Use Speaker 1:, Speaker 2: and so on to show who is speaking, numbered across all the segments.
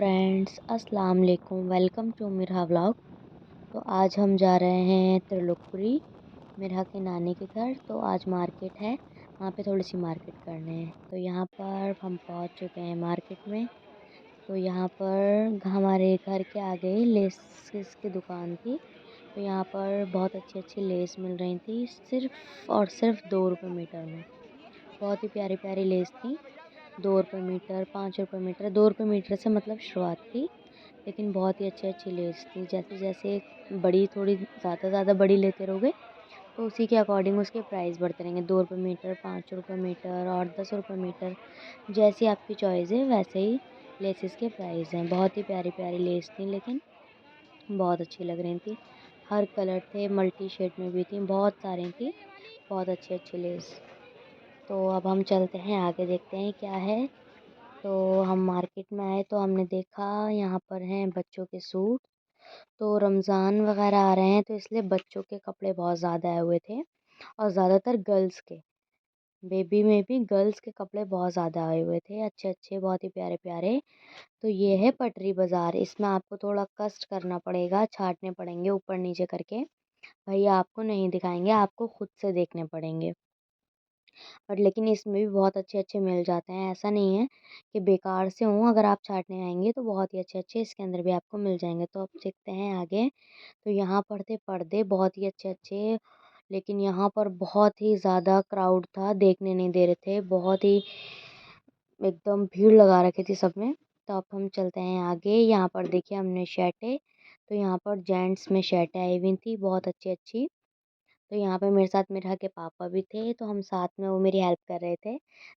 Speaker 1: Friends, अस्सलाम वालेकुम। Welcome to Mirha vlog. तो आज हम जा रहे हैं त्रिलोकपुरी, मिरहा के नानी के घर। तो आज मार्केट है, वहाँ पे थोड़ी सी मार्केट करने हैं। तो यहाँ पर हम पहुँच चुके हैं मार्केट में। तो यहाँ पर हमारे घर के आगे ही लेसेस की दुकान थी। तो यहाँ पर बहुत अच्छी अच्छी लेस मिल रही थी, सिर्फ़ और सिर्फ 2 रुपये मीटर में। बहुत ही प्यारी प्यारी लेस थी। 2 रुपये मीटर, 5 रुपये मीटर। 2 रुपये मीटर से मतलब शुरुआत थी, लेकिन बहुत ही अच्छी अच्छी लेस थी। जैसे जैसे बड़ी थोड़ी ज़्यादा बड़ी लेते रहोगे तो उसी के अकॉर्डिंग उसके प्राइस बढ़ते रहेंगे। 2 रुपये मीटर, 5 रुपये मीटर और 10 रुपये मीटर। जैसी आपकी चॉइस है वैसे ही लेसेस के प्राइस हैं। बहुत ही प्यारी प्यारी लेस थी, लेकिन बहुत अच्छी लग रही थी। हर कलर थे, मल्टी शेड में भी थी, बहुत सारी थी। बहुत अच्छी अच्छी लेस। तो अब हम चलते हैं आगे, देखते हैं क्या है। तो हम मार्केट में आए तो हमने देखा यहाँ पर हैं बच्चों के सूट। तो रमज़ान वगैरह आ रहे हैं तो इसलिए बच्चों के कपड़े बहुत ज़्यादा आए हुए थे, और ज़्यादातर गर्ल्स के। बेबी में भी गर्ल्स के कपड़े बहुत ज़्यादा आए हुए थे, अच्छे अच्छे, बहुत ही प्यारे प्यारे। तो ये है पटरी बाज़ार। इसमें आपको थोड़ा कष्ट करना पड़ेगा, छाटने पड़ेंगे ऊपर नीचे करके। भैया आपको नहीं दिखाएंगे, आपको खुद से देखने पड़ेंगे। बट लेकिन इसमें भी बहुत अच्छे-अच्छे मिल जाते हैं। ऐसा नहीं है कि बेकार से हों, अगर आप छाँटने आएँगे तो बहुत ही अच्छे-अच्छे इसके अंदर भी आपको मिल जाएँगे। तो अब देखते हैं आगे। तो यहाँ पर थे पर्दे बहुत ही अच्छे-अच्छे, लेकिन यहाँ पर बहुत ही ज़्यादा क्राउड था, देखने नहीं दे रहे थे। बहुत ही एकदम भीड़ लगा रखी थी सब में। तो अब हम चलते हैं आगे। यहाँ पर देखिए हमने शर्टें, तो यहाँ पर जेंट्स में शर्टें आई हुई थी बहुत अच्छी-अच्छी। तो यहाँ पे मेरे साथ मेरे के पापा भी थे, तो हम साथ में, वो मेरी हेल्प कर रहे थे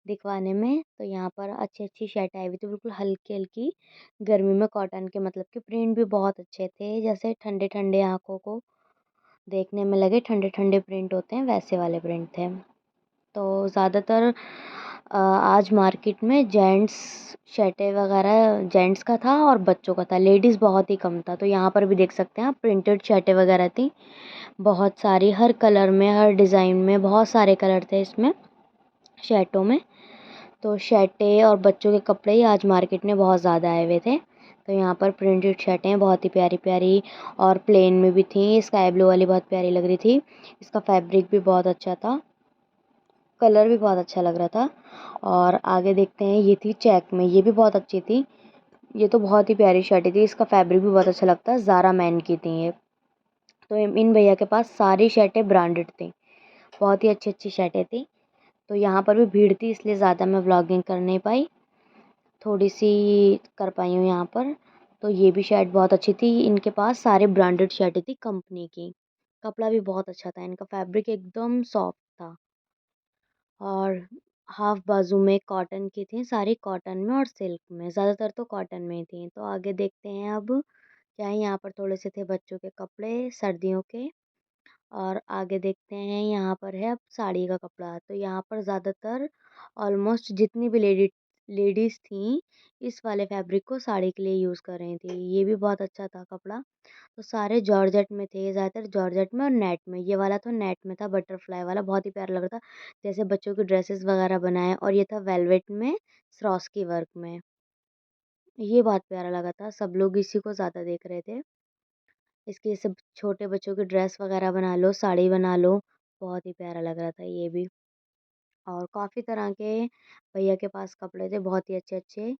Speaker 1: दिखवाने में। तो यहाँ पर अच्छी-अच्छी शर्ट आई हुई थी, बिल्कुल हल्की-हल्की गर्मी में कॉटन के, मतलब कि प्रिंट भी बहुत अच्छे थे, जैसे ठंडे-ठंडे आँखों को देखने में लगे ठंडे-ठंडे प्रिंट होते हैं, वैसे वाले प्रिंट थे। तो ज़्यादातर आज मार्केट में जेंट्स शर्टें वगैरह जेंट्स का था और बच्चों का था, लेडीज़ बहुत ही कम था। तो यहाँ पर भी देख सकते हैं आप, प्रिंटेड शर्टें वगैरह थी बहुत सारी, हर कलर में, हर डिज़ाइन में, बहुत सारे कलर थे इसमें शर्टों में। तो शर्टें और बच्चों के कपड़े ही आज मार्केट में बहुत ज़्यादा आए हुए थे। तो यहाँ पर प्रिंटेड शर्टें बहुत ही प्यारी प्यारी और प्लेन में भी थी। स्काई ब्लू वाली बहुत प्यारी लग रही थी, इसका फैब्रिक भी बहुत अच्छा था, कलर भी बहुत अच्छा लग रहा था। और आगे देखते हैं, ये थी चेक में, ये भी बहुत अच्छी थी। ये तो बहुत ही प्यारी शर्ट थी, इसका फैब्रिक भी बहुत अच्छा लगता है। ज़ारा मैन की थी ये। तो इन भैया के पास सारी शर्टें ब्रांडेड थी, बहुत ही अच्छी-अच्छी शर्टें थी। तो यहाँ पर भी भीड़ थी, इसलिए ज़्यादा मैं व्लॉगिंग कर नहीं पाई, थोड़ी-सी कर पाई हूँ यहाँ पर। तो ये भी शर्ट बहुत अच्छी थी, इनके पास सारे ब्रांडेड शर्टें थी कंपनी की। कपड़ा भी बहुत अच्छा था, इनका फैब्रिक एकदम सॉफ्ट था। और हाफ बाजू में कॉटन की थी, सारी कॉटन में और सिल्क में, ज़्यादातर तो कॉटन में ही थी। तो आगे देखते हैं अब क्या है। यहाँ पर थोड़े से थे बच्चों के कपड़े सर्दियों के। और आगे देखते हैं, यहाँ पर है अब साड़ी का कपड़ा। तो यहाँ पर ज़्यादातर ऑलमोस्ट जितनी भी लेडीज़ थीं, इस वाले फैब्रिक को साड़ी के लिए यूज़ कर रही थी। ये भी बहुत अच्छा था कपड़ा। तो सारे जॉर्जेट में थे, ज़्यादातर जॉर्जेट में और नेट में। ये वाला तो नेट में था, बटरफ्लाई वाला, बहुत ही प्यारा लग रहा था, जैसे बच्चों की ड्रेसेस वगैरह बनाए। और ये था वेलवेट में, स्वरोस्की वर्क में। ये बहुत प्यारा लगा था, सब लोग इसी को ज़्यादा देख रहे थे। इसके सब छोटे बच्चों की ड्रेस वगैरह बना लो, साड़ी बना लो, बहुत ही प्यारा लग रहा था ये भी। और काफ़ी तरह के भैया के पास कपड़े थे, बहुत ही अच्छे-अच्छे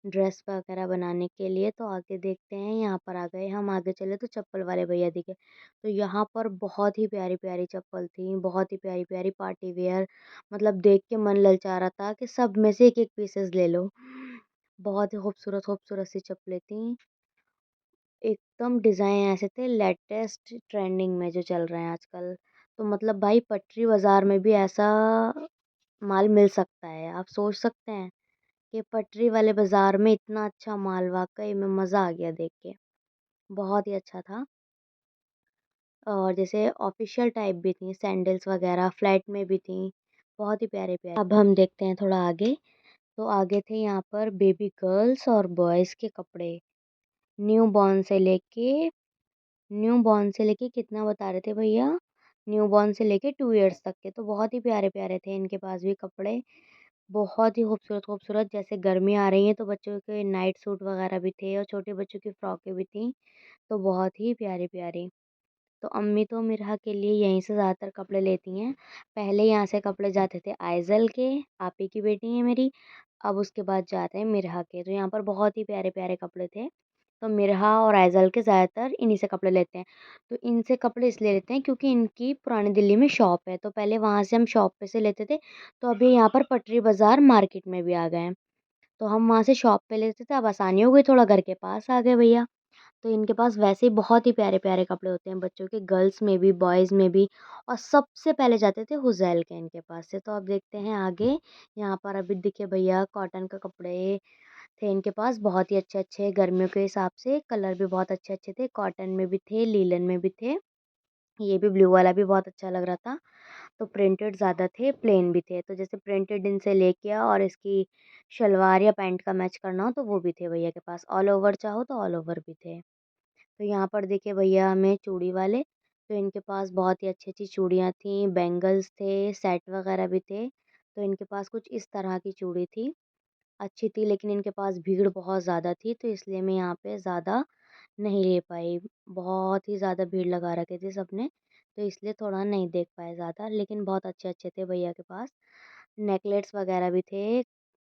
Speaker 1: ड्रेस वगैरह बनाने के लिए। तो आगे देखते हैं, यहाँ पर आ गए हम, आगे चले तो चप्पल वाले भैया दिखे। तो यहाँ पर बहुत ही प्यारी-प्यारी चप्पल थी, बहुत ही प्यारी-प्यारी पार्टी वियर, मतलब देख के मन ललचा रहा था कि सब में से एक-एक पीसेस ले लो। बहुत ही खूबसूरत-खूबसूरत सी चप्पलें थी। एकदम डिज़ाइन ऐसे थे लेटेस्ट ट्रेंडिंग में जो चल रहे हैं आजकल। तो मतलब भाई पटरी बाज़ार में भी ऐसा माल मिल सकता है। आप सोच सकते हैं कि पटरी वाले बाज़ार में इतना अच्छा माल, वाक़ई में मज़ा आ गया देख के। बहुत ही अच्छा था। और जैसे ऑफ़िशियल टाइप भी थी, सैंडल्स वग़ैरह फ्लैट में भी थी, बहुत ही प्यारे-प्यारे। अब हम देखते हैं थोड़ा आगे। तो आगे थे यहाँ पर बेबी गर्ल्स और बॉयज़ के कपड़े। न्यूबॉर्न से लेके न्यूबॉर्न से लेके कितना बता रहे थे भैया? न्यूबॉर्न से लेके 2 इयर्स तक के, तो बहुत ही प्यारे-प्यारे थे इनके पास भी कपड़े। बहुत ही खूबसूरत खूबसूरत, जैसे गर्मी आ रही है तो बच्चों के नाइट सूट वगैरह भी थे और छोटे बच्चों की फ्रॉकें भी थी। तो बहुत ही प्यारी प्यारी। तो अम्मी तो मिरहा के लिए यहीं से ज़्यादातर कपड़े लेती हैं। पहले यहाँ से कपड़े जाते थे आइज़ल के, आप ही की बेटी है मेरी। अब उसके बाद जाते हैं मिरहा के। तो यहाँ पर बहुत ही प्यारे प्यारे कपड़े थे। तो मिरहा और आइज़ल के ज़्यादातर इन्हीं से कपड़े लेते हैं। तो इनसे कपड़े इसलिए लेते हैं क्योंकि इनकी पुरानी दिल्ली में शॉप है। तो पहले वहाँ से हम शॉप पे से लेते थे। तो अभी यहाँ पर पटरी बाज़ार मार्केट में भी आ गए हैं। तो हम वहाँ से शॉप पे लेते थे, अब आसानी हो गई, थोड़ा घर के पास आ गए भैया। तो इनके पास वैसे ही बहुत ही प्यारे-प्यारे कपड़े होते हैं बच्चों के, गर्ल्स में भी, बॉयज़ में भी। और सबसे पहले जाते थे हुज़ैल के इनके पास से। तो अब देखते हैं आगे, यहाँ पर अभी दिखे भैया कॉटन के कपड़े थे इनके पास बहुत ही अच्छे-अच्छे, गर्मियों के हिसाब से कलर भी बहुत अच्छे-अच्छे थे। कॉटन में भी थे, लीलन में भी थे। ये भी ब्लू वाला भी बहुत अच्छा लग रहा था। तो प्रिंटेड ज़्यादा थे, प्लेन भी थे। तो जैसे प्रिंटेड इनसे लेके आओ और इसकी शलवार या पैंट का मैच करना हो तो वो भी थे भैया के पास। ऑल ओवर चाहो तो ऑल ओवर भी थे। तो यहाँ पर देखिए भैया हमें चूड़ी वाले, तो इनके पास बहुत ही अच्छी-अच्छी चूड़ियाँ थीं, बैंगल्स थे, सेट वगैरह भी थे। तो इनके पास कुछ इस तरह की चूड़ी थी, अच्छी थी, लेकिन इनके पास भीड़ बहुत ज़्यादा थी तो इसलिए मैं यहाँ पे ज़्यादा नहीं ले पाई। बहुत ही ज़्यादा भीड़ लगा रखी थी सबने, तो इसलिए थोड़ा नहीं देख पाए ज़्यादा, लेकिन बहुत अच्छे-अच्छे थे भैया के पास। नेकलेट्स वगैरह भी थे,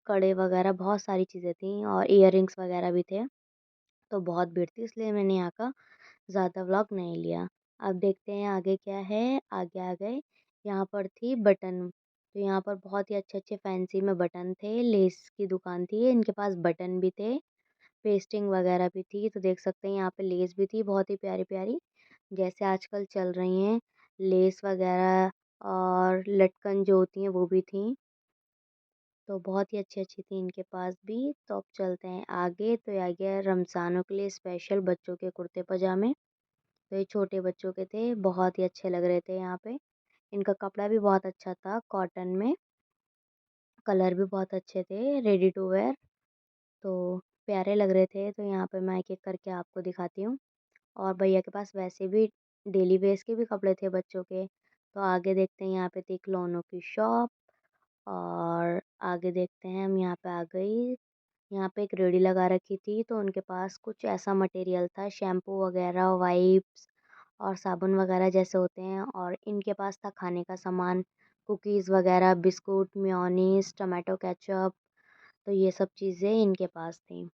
Speaker 1: कड़े वगैरह बहुत सारी चीज़ें थीं और इयररिंग्स वगैरह भी थे। तो बहुत भीड़ थी इसलिए मैंने यहाँ का ज़्यादा व्लॉग नहीं लिया। अब देखते हैं आगे क्या है, आगे आ गए, यहाँ पर थी बटन। तो यहाँ पर बहुत ही अच्छे-अच्छे फैंसी में बटन थे, लेस की दुकान थी, इनके पास बटन भी थे, पेस्टिंग वगैरह भी थी। तो देख सकते हैं यहाँ पे लेस भी थी बहुत ही प्यारी-प्यारी, जैसे आजकल चल रही हैं, लेस वगैरह और लटकन जो होती हैं वो भी थीं। तो बहुत ही अच्छी-अच्छी थी इनके पास भी। तो अब चलते हैं आगे, तो ये आ गया रमज़ानों के लिए स्पेशल बच्चों के कुर्ते पजामे। तो ये छोटे बच्चों के थे, बहुत ही अच्छे लग रहे थे यहाँ पे। इनका कपड़ा भी बहुत अच्छा था कॉटन में, कलर भी बहुत अच्छे थे, रेडी टू वेयर। तो प्यारे लग रहे थे, तो यहाँ पे मैं एक-एक करके आपको दिखाती हूँ। और भैया के पास वैसे भी डेली वेयर्स के भी कपड़े थे बच्चों के। तो आगे देखते हैं, यहाँ पे थी खिलौनों की शॉप। और आगे देखते हैं, हम यहाँ पे आ गई। यहाँ पे एक रेहड़ी लगा रखी थी, तो उनके पास कुछ ऐसा मटेरियल था, शैम्पू वगैरह, वाइप्स और साबुन वगैरह जैसे होते हैं। और इनके पास था खाने का सामान, कुकीज़ वगैरह, बिस्कुट, मेयोनीज़, टोमेटो केचअप। तो ये सब चीज़ें इनके पास थीं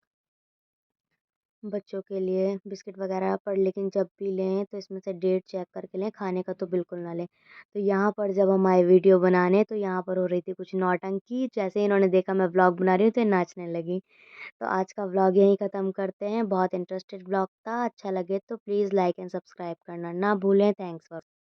Speaker 1: बच्चों के लिए, बिस्किट वगैरह पर। लेकिन जब भी लें तो इसमें से डेट चेक करके लें, खाने का तो बिल्कुल ना लें। तो यहाँ पर जब हम आए वीडियो बनाने, तो यहाँ पर हो रही थी कुछ नौटंकी। जैसे ही इन्होंने देखा मैं व्लॉग बना रही हूँ तो ये नाचने लगी। तो आज का व्लॉग यहीं ख़त्म करते हैं। बहुत इंटरेस्टेड व्लॉग था, अच्छा लगे तो प्लीज़ लाइक एंड सब्सक्राइब करना ना भूलें। Thanks for